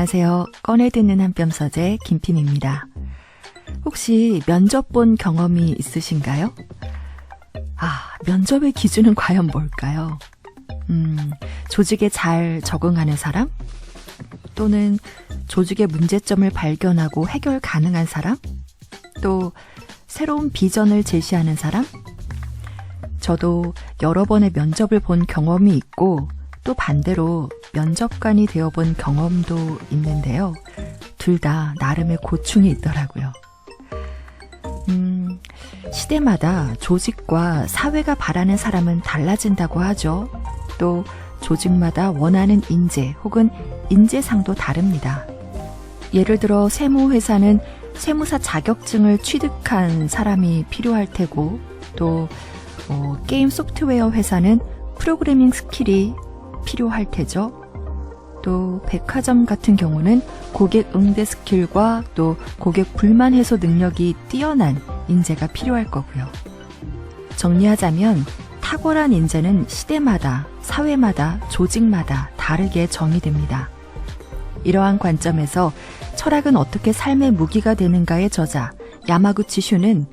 안녕하세요. 꺼내듣는 한뼘 서재 김PM입니다. 혹시 면접 본 경험이 있으신가요? 면접의 기준은 과연 뭘까요? 조직에 잘 적응하는 사람? 또는 조직의 문제점을 발견하고 해결 가능한 사람? 또 새로운 비전을 제시하는 사람? 저도 여러 번의 면접을 본 경험이 있고 또 반대로 면접관이 되어본 경험도 있는데요. 둘 다 나름의 고충이 있더라고요. 시대마다 조직과 사회가 바라는 사람은 달라진다고 하죠. 또 조직마다 원하는 인재 혹은 인재상도 다릅니다. 예를 들어 세무회사는 세무사 자격증을 취득한 사람이 필요할 테고 또 게임 소프트웨어 회사는 프로그래밍 스킬이 필요할 테죠. 또 백화점 같은 경우는 고객 응대 스킬과 또 고객 불만 해소 능력이 뛰어난 인재가 필요할 거고요. 정리하자면 탁월한 인재는 시대마다, 사회마다, 조직마다 다르게 정의됩니다. 이러한 관점에서 철학은 어떻게 삶의 무기가 되는가의 저자 야마구치 슈는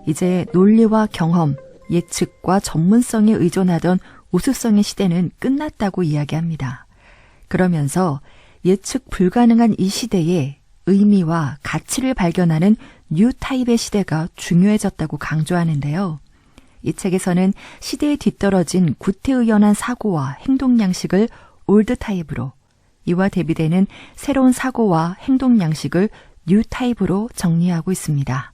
이제 논리와 경험, 예측과 전문성에 의존하던 우수성의 시대는 끝났다고 이야기합니다. 그러면서 예측 불가능한 이 시대에 의미와 가치를 발견하는 뉴 타입의 시대가 중요해졌다고 강조하는데요. 이 책에서는 시대에 뒤떨어진 구태의연한 사고와 행동 양식을 올드 타입으로, 이와 대비되는 새로운 사고와 행동 양식을 뉴 타입으로 정리하고 있습니다.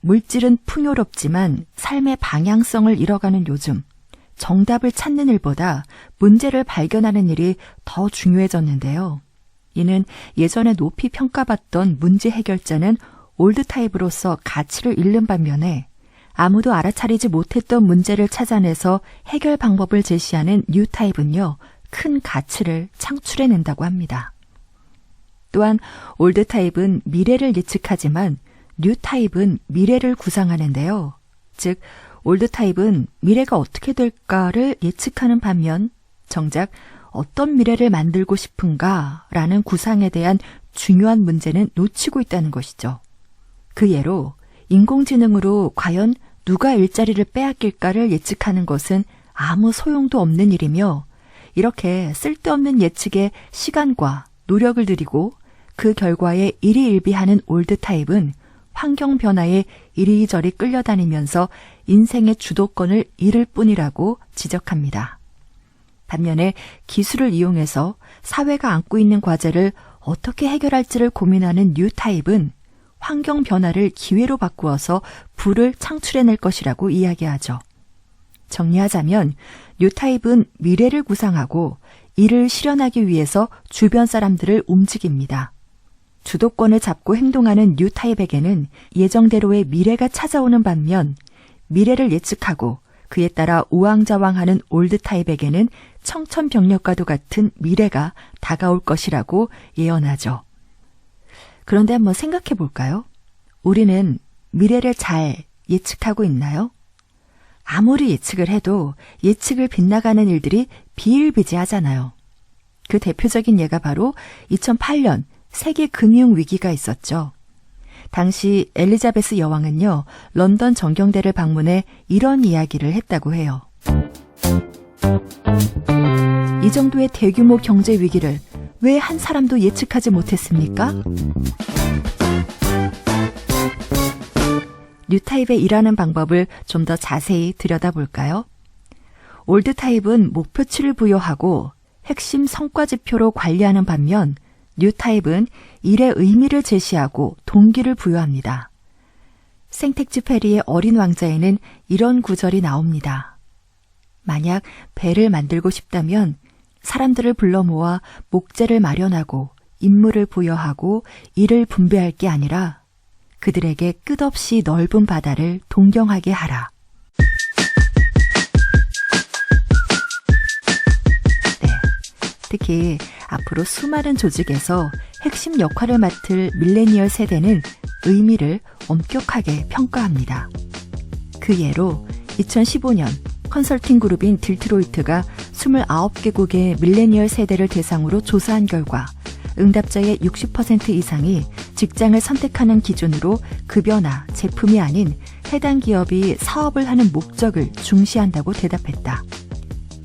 물질은 풍요롭지만 삶의 방향성을 잃어가는 요즘, 정답을 찾는 일보다 문제를 발견하는 일이 더 중요해졌는데요. 이는 예전에 높이 평가받던 문제 해결자는 올드 타입으로서 가치를 잃는 반면에 아무도 알아차리지 못했던 문제를 찾아내서 해결 방법을 제시하는 뉴 타입은요, 큰 가치를 창출해낸다고 합니다. 또한 올드 타입은 미래를 예측하지만 뉴 타입은 미래를 구상하는데요. 즉, 올드 타입은 미래가 어떻게 될까를 예측하는 반면 정작 어떤 미래를 만들고 싶은가라는 구상에 대한 중요한 문제는 놓치고 있다는 것이죠. 그 예로 인공지능으로 과연 누가 일자리를 빼앗길까를 예측하는 것은 아무 소용도 없는 일이며 이렇게 쓸데없는 예측에 시간과 노력을 들이고 그 결과에 일희일비하는 올드 타입은 환경 변화에 이리저리 끌려다니면서 인생의 주도권을 잃을 뿐이라고 지적합니다. 반면에 기술을 이용해서 사회가 안고 있는 과제를 어떻게 해결할지를 고민하는 뉴 타입은 환경 변화를 기회로 바꾸어서 부를 창출해낼 것이라고 이야기하죠. 정리하자면 뉴 타입은 미래를 구상하고 이를 실현하기 위해서 주변 사람들을 움직입니다. 주도권을 잡고 행동하는 뉴 타입에게는 예정대로의 미래가 찾아오는 반면 미래를 예측하고 그에 따라 우왕좌왕하는 올드 타입에게는 청천벽력과도 같은 미래가 다가올 것이라고 예언하죠. 그런데 한번 생각해 볼까요? 우리는 미래를 잘 예측하고 있나요? 아무리 예측을 해도 예측을 빗나가는 일들이 비일비재하잖아요. 그 대표적인 예가 바로 2008년 세계 금융위기가 있었죠. 당시 엘리자베스 여왕은요, 런던 정경대를 방문해 이런 이야기를 했다고 해요. 이 정도의 대규모 경제 위기를 왜 한 사람도 예측하지 못했습니까? 뉴 타입의 일하는 방법을 좀 더 자세히 들여다볼까요? 올드 타입은 목표치를 부여하고 핵심 성과 지표로 관리하는 반면 뉴 타입은 일의 의미를 제시하고 동기를 부여합니다. 생텍쥐페리의 어린 왕자에는 이런 구절이 나옵니다. 만약 배를 만들고 싶다면 사람들을 불러 모아 목재를 마련하고 임무를 부여하고 일을 분배할 게 아니라 그들에게 끝없이 넓은 바다를 동경하게 하라. 네, 특히 앞으로 수많은 조직에서 핵심 역할을 맡을 밀레니얼 세대는 의미를 엄격하게 평가합니다. 그 예로 2015년 컨설팅 그룹인 딜트로이트가 29개국의 밀레니얼 세대를 대상으로 조사한 결과 응답자의 60% 이상이 직장을 선택하는 기준으로 급여나 제품이 아닌 해당 기업이 사업을 하는 목적을 중시한다고 대답했다.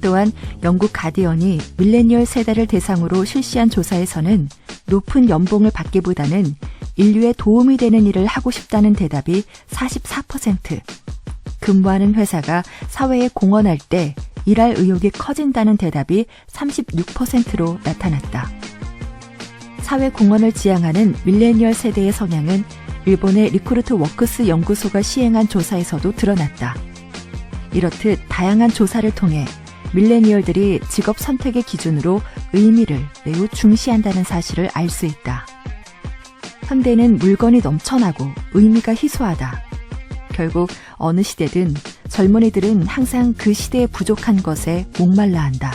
또한 영국 가디언이 밀레니얼 세대를 대상으로 실시한 조사에서는 높은 연봉을 받기보다는 인류에 도움이 되는 일을 하고 싶다는 대답이 44%, 근무하는 회사가 사회에 공헌할 때 일할 의욕이 커진다는 대답이 36%로 나타났다. 사회 공헌을 지향하는 밀레니얼 세대의 성향은 일본의 리크루트 워크스 연구소가 시행한 조사에서도 드러났다. 이렇듯 다양한 조사를 통해 밀레니얼들이 직업 선택의 기준으로 의미를 매우 중시한다는 사실을 알 수 있다. 현대는 물건이 넘쳐나고 의미가 희소하다. 결국 어느 시대든 젊은이들은 항상 그 시대에 부족한 것에 목말라 한다.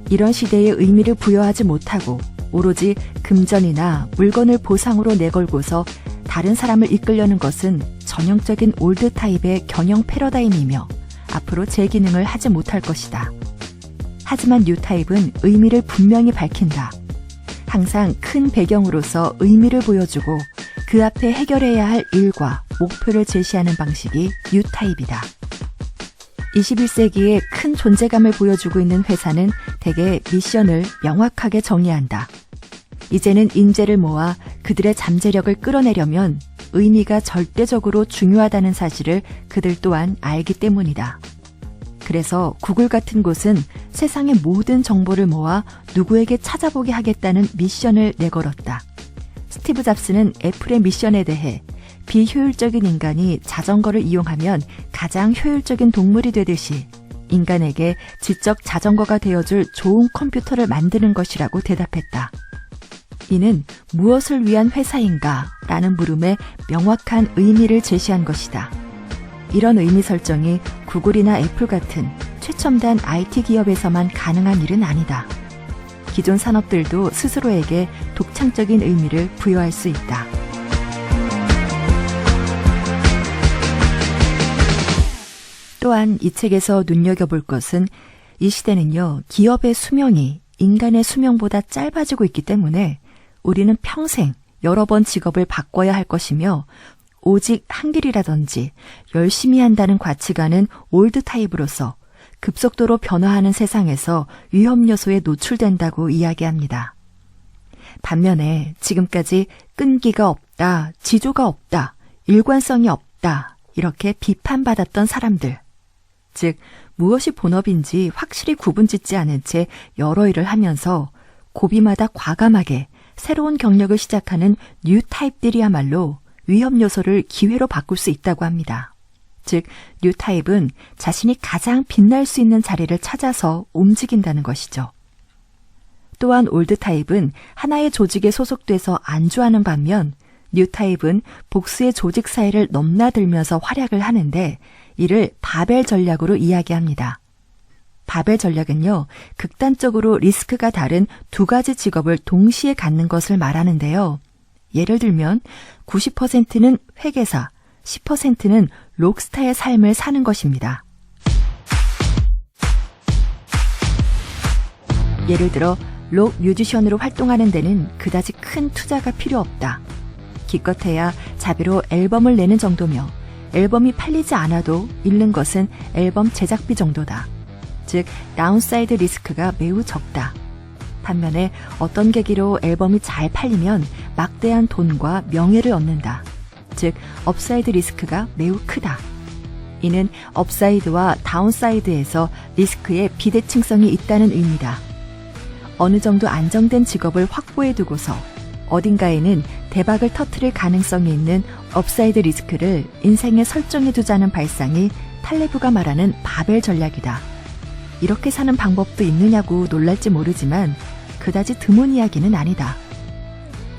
이런 시대에 의미를 부여하지 못하고 오로지 금전이나 물건을 보상으로 내걸고서 다른 사람을 이끌려는 것은 전형적인 올드 타입의 경영 패러다임이며 앞으로 제 기능을 하지 못할 것이다. 하지만 뉴 타입은 의미를 분명히 밝힌다. 항상 큰 배경으로서 의미를 보여주고 그 앞에 해결해야 할 일과 목표를 제시하는 방식이 뉴 타입이다. 21세기에 큰 존재감을 보여주고 있는 회사는 대개 미션을 명확하게 정의한다. 이제는 인재를 모아 그들의 잠재력을 끌어내려면 의미가 절대적으로 중요하다는 사실을 그들 또한 알기 때문이다. 그래서 구글 같은 곳은 세상의 모든 정보를 모아 누구에게 찾아보게 하겠다는 미션을 내걸었다. 스티브 잡스는 애플의 미션에 대해 비효율적인 인간이 자전거를 이용하면 가장 효율적인 동물이 되듯이 인간에게 지적 자전거가 되어줄 좋은 컴퓨터를 만드는 것이라고 대답했다. 이는 무엇을 위한 회사인가? 라는 물음에 명확한 의미를 제시한 것이다. 이런 의미 설정이 구글이나 애플 같은 최첨단 IT 기업에서만 가능한 일은 아니다. 기존 산업들도 스스로에게 독창적인 의미를 부여할 수 있다. 또한 이 책에서 눈여겨볼 것은 이 시대는요, 기업의 수명이 인간의 수명보다 짧아지고 있기 때문에 우리는 평생 여러 번 직업을 바꿔야 할 것이며 오직 한 길이라든지 열심히 한다는 가치관은 올드 타입으로서 급속도로 변화하는 세상에서 위험 요소에 노출된다고 이야기합니다. 반면에 지금까지 끈기가 없다, 지조가 없다, 일관성이 없다 이렇게 비판받았던 사람들, 즉 무엇이 본업인지 확실히 구분짓지 않은 채 여러 일을 하면서 고비마다 과감하게 새로운 경력을 시작하는 뉴 타입들이야말로 위험 요소를 기회로 바꿀 수 있다고 합니다. 즉, 뉴 타입은 자신이 가장 빛날 수 있는 자리를 찾아서 움직인다는 것이죠. 또한 올드 타입은 하나의 조직에 소속돼서 안주하는 반면 뉴 타입은 복수의 조직 사이를 넘나들면서 활약을 하는데 이를 바벨 전략으로 이야기합니다. 바벨 전략은요, 극단적으로 리스크가 다른 두 가지 직업을 동시에 갖는 것을 말하는데요. 예를 들면 90%는 회계사, 10%는 록스타의 삶을 사는 것입니다. 예를 들어 록 뮤지션으로 활동하는 데는 그다지 큰 투자가 필요 없다. 기껏해야 자비로 앨범을 내는 정도며 앨범이 팔리지 않아도 잃는 것은 앨범 제작비 정도다. 즉, 다운사이드 리스크가 매우 적다. 반면에 어떤 계기로 앨범이 잘 팔리면 막대한 돈과 명예를 얻는다. 즉, 업사이드 리스크가 매우 크다. 이는 업사이드와 다운사이드에서 리스크의 비대칭성이 있다는 의미다. 어느 정도 안정된 직업을 확보해 두고서 어딘가에는 대박을 터뜨릴 가능성이 있는 업사이드 리스크를 인생에 설정해 두자는 발상이 탈레브가 말하는 바벨 전략이다. 이렇게 사는 방법도 있느냐고 놀랄지 모르지만 그다지 드문 이야기는 아니다.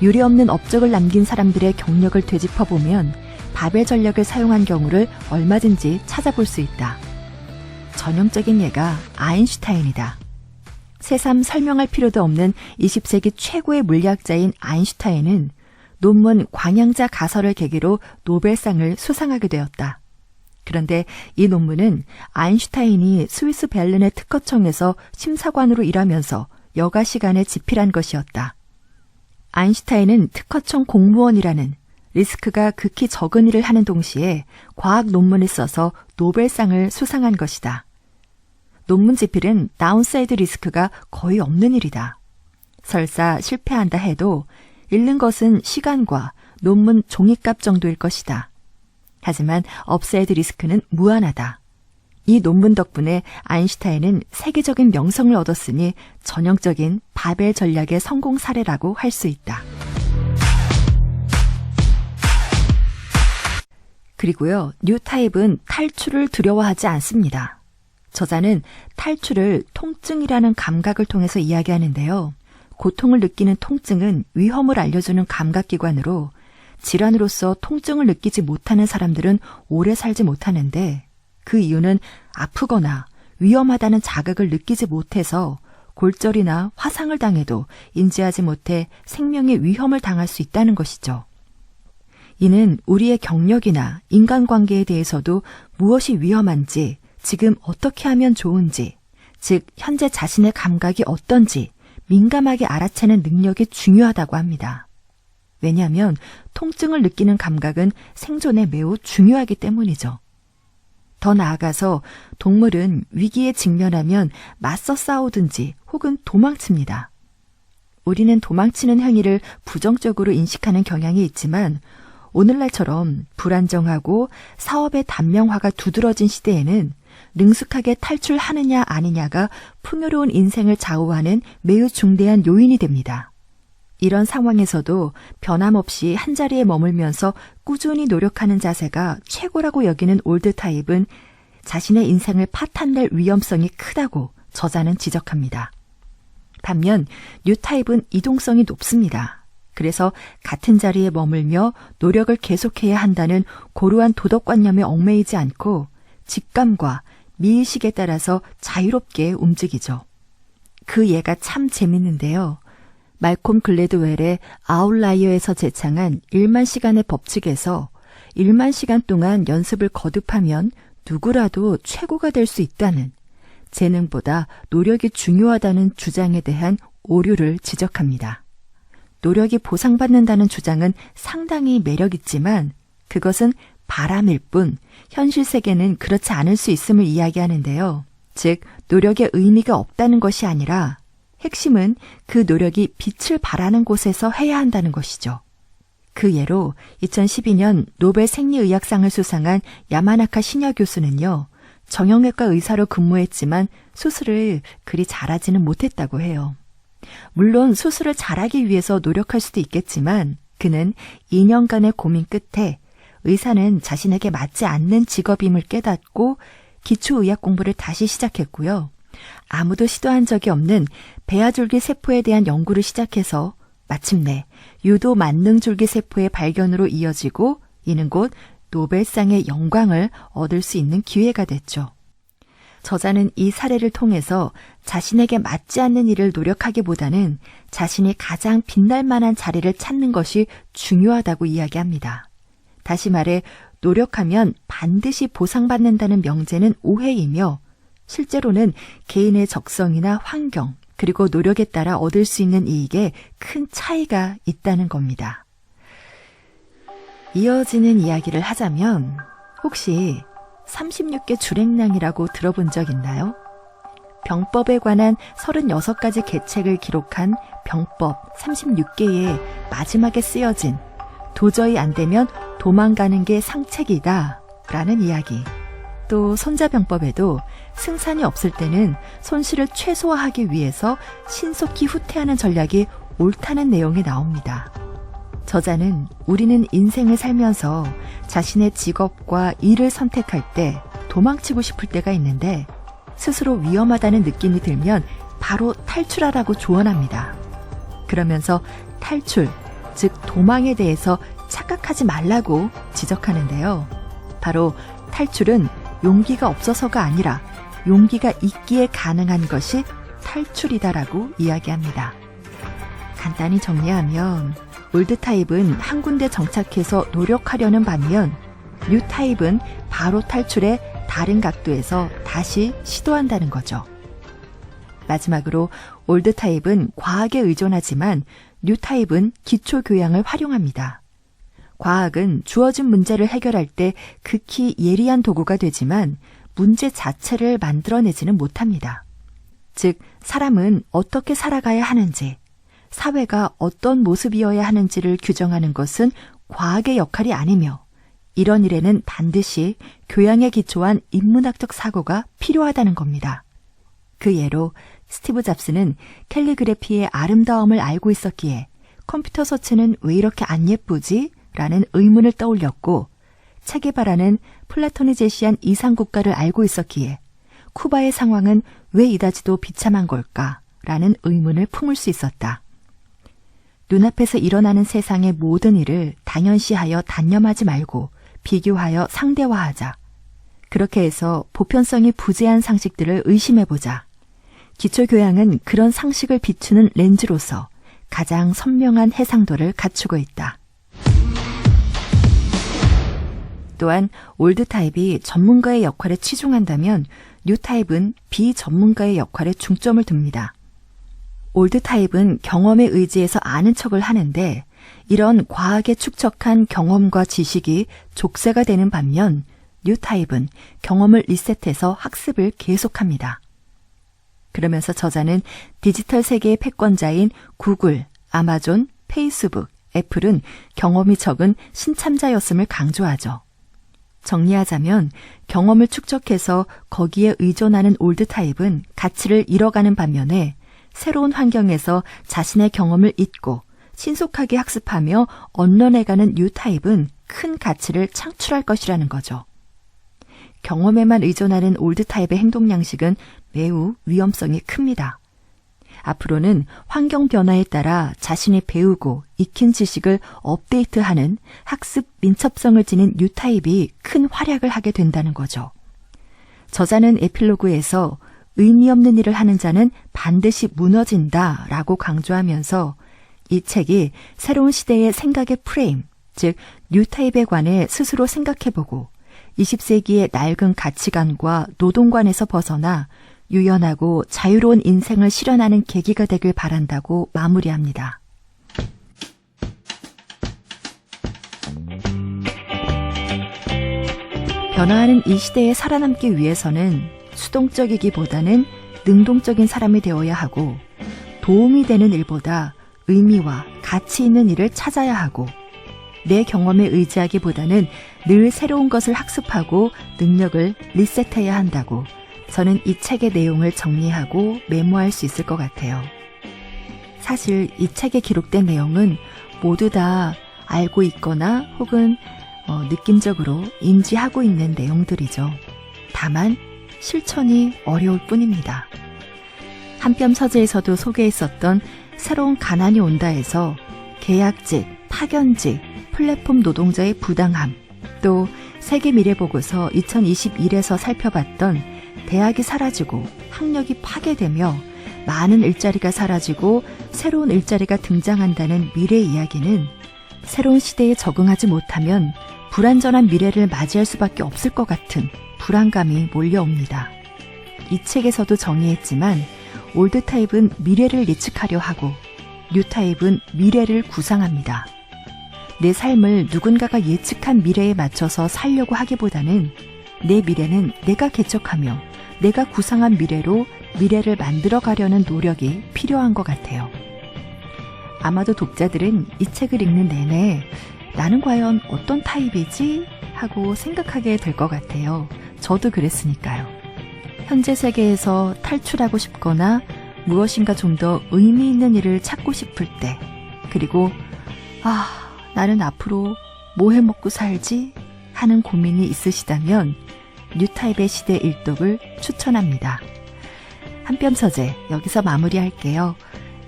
유례없는 업적을 남긴 사람들의 경력을 되짚어보면 바벨 전략을 사용한 경우를 얼마든지 찾아볼 수 있다. 전형적인 예가 아인슈타인이다. 새삼 설명할 필요도 없는 20세기 최고의 물리학자인 아인슈타인은 논문 광양자 가설을 계기로 노벨상을 수상하게 되었다. 그런데 이 논문은 아인슈타인이 스위스 벨른의 특허청에서 심사관으로 일하면서 여가 시간에 집필한 것이었다. 아인슈타인은 특허청 공무원이라는 리스크가 극히 적은 일을 하는 동시에 과학 논문을 써서 노벨상을 수상한 것이다. 논문 집필은 다운사이드 리스크가 거의 없는 일이다. 설사 실패한다 해도 잃는 것은 시간과 논문 종이값 정도일 것이다. 하지만 업사이드 리스크는 무한하다. 이 논문 덕분에 아인슈타인은 세계적인 명성을 얻었으니 전형적인 바벨 전략의 성공 사례라고 할 수 있다. 그리고요, 뉴타입은 탈출을 두려워하지 않습니다. 저자는 탈출을 통증이라는 감각을 통해서 이야기하는데요. 고통을 느끼는 통증은 위험을 알려주는 감각기관으로 질환으로서 통증을 느끼지 못하는 사람들은 오래 살지 못하는데 그 이유는 아프거나 위험하다는 자극을 느끼지 못해서 골절이나 화상을 당해도 인지하지 못해 생명의 위험을 당할 수 있다는 것이죠. 이는 우리의 경력이나 인간관계에 대해서도 무엇이 위험한지, 지금 어떻게 하면 좋은지, 즉 현재 자신의 감각이 어떤지 민감하게 알아채는 능력이 중요하다고 합니다. 왜냐하면 통증을 느끼는 감각은 생존에 매우 중요하기 때문이죠. 더 나아가서 동물은 위기에 직면하면 맞서 싸우든지 혹은 도망칩니다. 우리는 도망치는 행위를 부정적으로 인식하는 경향이 있지만 오늘날처럼 불안정하고 사업의 단명화가 두드러진 시대에는 능숙하게 탈출하느냐 아니냐가 풍요로운 인생을 좌우하는 매우 중대한 요인이 됩니다. 이런 상황에서도 변함없이 한자리에 머물면서 꾸준히 노력하는 자세가 최고라고 여기는 올드타입은 자신의 인생을 파탄낼 위험성이 크다고 저자는 지적합니다. 반면 뉴타입은 이동성이 높습니다. 그래서 같은 자리에 머물며 노력을 계속해야 한다는 고루한 도덕관념에 얽매이지 않고 직감과 미의식에 따라서 자유롭게 움직이죠. 그 예가 참 재밌는데요. 말콤 글래드웰의 아웃라이어에서 제창한 1만 시간의 법칙에서 1만 시간 동안 연습을 거듭하면 누구라도 최고가 될 수 있다는, 재능보다 노력이 중요하다는 주장에 대한 오류를 지적합니다. 노력이 보상받는다는 주장은 상당히 매력있지만 그것은 바람일 뿐 현실 세계는 그렇지 않을 수 있음을 이야기하는데요. 즉 노력의 의미가 없다는 것이 아니라 핵심은 그 노력이 빛을 발하는 곳에서 해야 한다는 것이죠. 그 예로 2012년 노벨 생리의학상을 수상한 야마나카 시냐 교수는요. 정형외과 의사로 근무했지만 수술을 그리 잘하지는 못했다고 해요. 물론 수술을 잘하기 위해서 노력할 수도 있겠지만 그는 2년간의 고민 끝에 의사는 자신에게 맞지 않는 직업임을 깨닫고 기초의학 공부를 다시 시작했고요. 아무도 시도한 적이 없는 배아줄기 세포에 대한 연구를 시작해서 마침내 유도 만능줄기 세포의 발견으로 이어지고 이는 곧 노벨상의 영광을 얻을 수 있는 기회가 됐죠. 저자는 이 사례를 통해서 자신에게 맞지 않는 일을 노력하기보다는 자신이 가장 빛날 만한 자리를 찾는 것이 중요하다고 이야기합니다. 다시 말해 노력하면 반드시 보상받는다는 명제는 오해이며 실제로는 개인의 적성이나 환경 그리고 노력에 따라 얻을 수 있는 이익에 큰 차이가 있다는 겁니다. 이어지는 이야기를 하자면 혹시 36개 줄행량이라고 들어본 적 있나요? 병법에 관한 36가지 계책을 기록한 병법 36개의 마지막에 쓰여진 도저히 안 되면 도망가는 게 상책이다 라는 이야기. 또 손자병법에도 승산이 없을 때는 손실을 최소화하기 위해서 신속히 후퇴하는 전략이 옳다는 내용이 나옵니다. 저자는 우리는 인생을 살면서 자신의 직업과 일을 선택할 때 도망치고 싶을 때가 있는데 스스로 위험하다는 느낌이 들면 바로 탈출하라고 조언합니다. 그러면서 탈출, 즉 도망에 대해서 착각하지 말라고 지적하는데요. 바로 탈출은 용기가 없어서가 아니라 용기가 있기에 가능한 것이 탈출이다라고 이야기합니다. 간단히 정리하면 올드타입은 한 군데 정착해서 노력하려는 반면 뉴타입은 바로 탈출해 다른 각도에서 다시 시도한다는 거죠. 마지막으로 올드타입은 과학에 의존하지만 뉴타입은 기초교양을 활용합니다. 과학은 주어진 문제를 해결할 때 극히 예리한 도구가 되지만 문제 자체를 만들어내지는 못합니다. 즉, 사람은 어떻게 살아가야 하는지, 사회가 어떤 모습이어야 하는지를 규정하는 것은 과학의 역할이 아니며 이런 일에는 반드시 교양에 기초한 인문학적 사고가 필요하다는 겁니다. 그 예로 스티브 잡스는 캘리그래피의 아름다움을 알고 있었기에 컴퓨터 서체는 왜 이렇게 안 예쁘지? 라는 의문을 떠올렸고, 체게바라는 플라톤이 제시한 이상국가를 알고 있었기에 쿠바의 상황은 왜 이다지도 비참한 걸까? 라는 의문을 품을 수 있었다. 눈앞에서 일어나는 세상의 모든 일을 당연시하여 단념하지 말고 비교하여 상대화하자. 그렇게 해서 보편성이 부재한 상식들을 의심해보자. 기초교양은 그런 상식을 비추는 렌즈로서 가장 선명한 해상도를 갖추고 있다. 또한 올드타입이 전문가의 역할에 치중한다면 뉴타입은 비전문가의 역할에 중점을 둡니다. 올드타입은 경험에 의지해서 아는 척을 하는데 이런 과학에 축적한 경험과 지식이 족쇄가 되는 반면 뉴타입은 경험을 리셋해서 학습을 계속합니다. 그러면서 저자는 디지털 세계의 패권자인 구글, 아마존, 페이스북, 애플은 경험이 적은 신참자였음을 강조하죠. 정리하자면 경험을 축적해서 거기에 의존하는 올드타입은 가치를 잃어가는 반면에 새로운 환경에서 자신의 경험을 잊고 신속하게 학습하며 언론해가는 뉴타입은 큰 가치를 창출할 것이라는 거죠. 경험에만 의존하는 올드타입의 행동 양식은 매우 위험성이 큽니다. 앞으로는 환경 변화에 따라 자신이 배우고 익힌 지식을 업데이트하는 학습 민첩성을 지닌 뉴타입이 큰 활약을 하게 된다는 거죠. 저자는 에필로그에서 의미 없는 일을 하는 자는 반드시 무너진다 라고 강조하면서 이 책이 새로운 시대의 생각의 프레임, 즉 뉴타입에 관해 스스로 생각해보고 20세기의 낡은 가치관과 노동관에서 벗어나 유연하고 자유로운 인생을 실현하는 계기가 되길 바란다고 마무리합니다. 변화하는 이 시대에 살아남기 위해서는 수동적이기보다는 능동적인 사람이 되어야 하고 도움이 되는 일보다 의미와 가치 있는 일을 찾아야 하고 내 경험에 의지하기보다는 늘 새로운 것을 학습하고 능력을 리셋해야 한다고 저는 이 책의 내용을 정리하고 메모할 수 있을 것 같아요. 사실 이 책에 기록된 내용은 모두 다 알고 있거나 혹은 느낌적으로 인지하고 있는 내용들이죠. 다만 실천이 어려울 뿐입니다. 한뼘 서재에서도 소개했었던 새로운 가난이 온다에서 계약직, 파견직, 플랫폼 노동자의 부당함, 또 세계 미래보고서 2021에서 살펴봤던 대학이 사라지고 학력이 파괴되며 많은 일자리가 사라지고 새로운 일자리가 등장한다는 미래 이야기는 새로운 시대에 적응하지 못하면 불안전한 미래를 맞이할 수밖에 없을 것 같은 불안감이 몰려옵니다. 이 책에서도 정의했지만 올드타입은 미래를 예측하려 하고 뉴타입은 미래를 구상합니다. 내 삶을 누군가가 예측한 미래에 맞춰서 살려고 하기보다는 내 미래는 내가 개척하며 내가 구상한 미래로 미래를 만들어가려는 노력이 필요한 것 같아요. 아마도 독자들은 이 책을 읽는 내내 나는 과연 어떤 타입이지? 하고 생각하게 될 것 같아요. 저도 그랬으니까요. 현재 세계에서 탈출하고 싶거나 무엇인가 좀 더 의미 있는 일을 찾고 싶을 때, 그리고 나는 앞으로 뭐 해먹고 살지? 하는 고민이 있으시다면 뉴타입의 시대 일독을 추천합니다. 한뼘 서재 여기서 마무리할게요.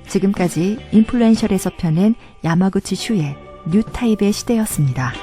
지금까지 인플루엔셜에서 펴낸 야마구치 슈의 뉴타입의 시대였습니다.